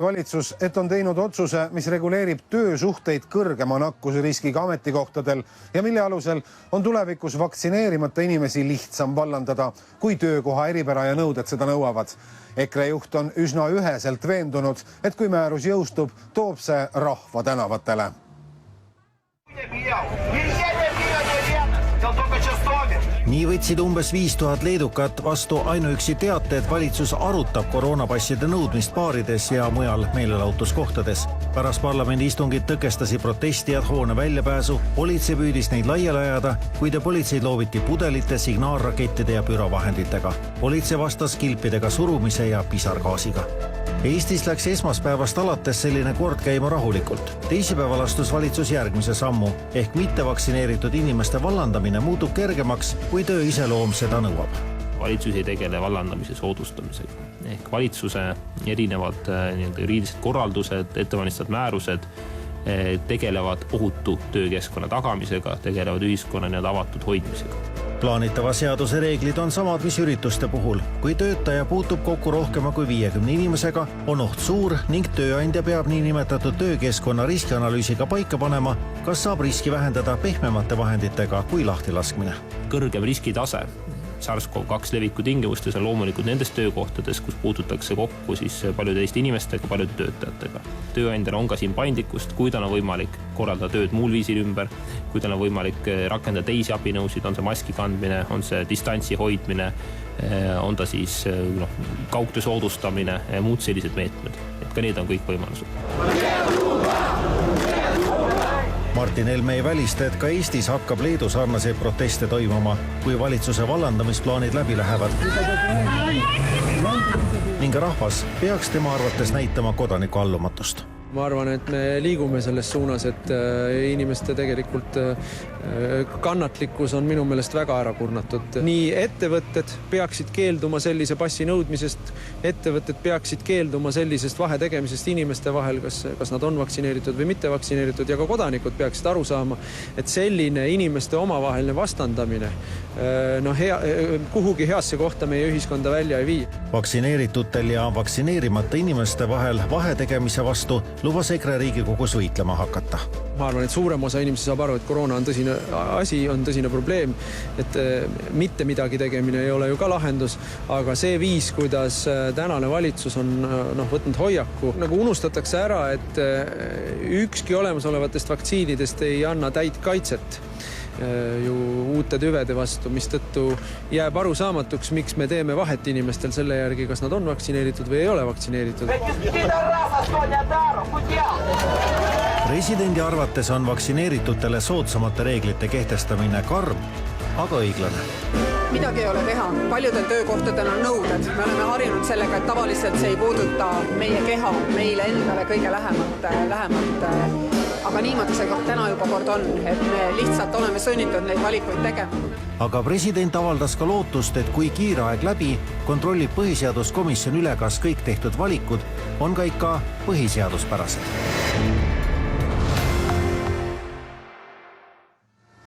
Valitsus, et on teinud otsuse, mis reguleerib töösuhteid kõrgema nakkusriskiga ametikohtadel ja mille alusel on tulevikus vaktsineerimata inimesi lihtsam vallandada, kui töökoha eripära ja nõuded seda nõuavad. EKRE juht on üsna üheselt veendunud, et kui määrus jõustub, toob see rahva tänavatele. Nii võtsid umbes 5000 leedukat vastu ainuüksi teate, et valitsus arutab koroonapasside nõudmist baarides ja mujal meelelahutuskohtades. Pärast parlamendi istungit tõkestasi protestijad hoone väljapääsu, politsei püüdis neid laiali ajada, kuid politseid looviti pudelite, signaalrakettide ja püravahenditega. Politsei vastas kilpidega surumise ja pisargaasiga. Eestis läks esmaspäevast alates selline kord käima rahulikult. Teisipäeval astus valitsus järgmise sammu, ehk mittevaktsineeritud inimeste vallandamine muutub kergemaks, kui töö iseloom seda nõuab. Valitsus ei tegele vallandamise soodustamisega. Ehk valitsuse erinevad juriidilised korraldused, ettevalmistatud määrused tegelevad ohutu töökeskkonna tagamisega, tegelevad ühiskonna avatud hoidmisega. Plaanitava seaduse reeglid on samad, mis ürituste puhul. Kui töötaja puutub kokku rohkema kui 50 inimesega, on oht suur ning tööandja peab niinimetatud töökeskkonna riskianalüüsiga paika panema, kas saab riski vähendada pehmemate vahenditega kui lahtilaskmine. Kõrgem riskitase SARS-CoV-2 leviku tingimustes on loomulikult nendes töökohtades, kus puututakse kokku paljude Eesti inimestega, paljude töötajatega. Tööandjal on ka siin paindlikkust, kui tal on võimalik korraldada tööd muul viisil ümber, kui tal on võimalik rakendada teisi abinõusid, on see maski kandmine, on see distantsi hoidmine, on ta kaugtöö soodustamine ja muud sellised meetmed. Et ka need on kõik võimalused. Martin Helme ei välista, et ka Eestis hakkab Leedu sarnaseid proteste toimuma, kui valitsuse vallandamisplaanid läbi lähevad. Ning rahvas peaks tema arvates näitama kodaniku allumatust. Ma arvan, et me liigume selles suunas, et inimeste tegelikult kannatlikkus on minu meelest väga ära kurnatud. Nii ettevõtted peaksid keelduma sellise passi nõudmisest, ettevõtted peaksid keelduma sellisest vahetegemisest inimeste vahel, kas nad on vaktsineeritud või mitte vaktsineeritud, ja ka kodanikud peaksid aru saama, et selline inimeste omavaheline vastandamine kuhugi heasse kohta meie ühiskonda välja ei vii. Vaktsineeritutel ja vaktsineerimata inimeste vahel vahetegemise vastu lubas EKRE Riigikogus võitlema hakata. Ma arvan, et suurem osa inimesi saab aru, et koroona on tõsine asi, on tõsine probleem, et mitte midagi tegemine ei ole ju ka lahendus, aga see viis, kuidas tänane valitsus on võtnud hoiaku, nagu unustatakse ära, et ükski olemasolevatest vaktsiinidest ei anna täit kaitset ju uute tüvede vastu, mis tõttu jääb arusaamatuks, miks me teeme vahet inimestel selle järgi, kas nad on vaktsineeritud või ei ole vaktsineeritud. Presidendi arvates on vaktsineeritutele soodsamate reeglite kehtestamine karm, aga õiglane. Midagi ei ole teha. Paljudel töökohtadel on nõuded. Me oleme harjunud sellega, et tavaliselt see ei puuduta meie keha, meile endale kõige lähemalt. Aga niimoodi see täna juba kord on, et me lihtsalt oleme sunnitud neid valikuid tegema. Aga president avaldas ka lootust, et kui kiire aeg läbi, kontrollib põhiseaduskomisjon üle, kas kõik tehtud valikud on ka ikka põhiseaduspärased.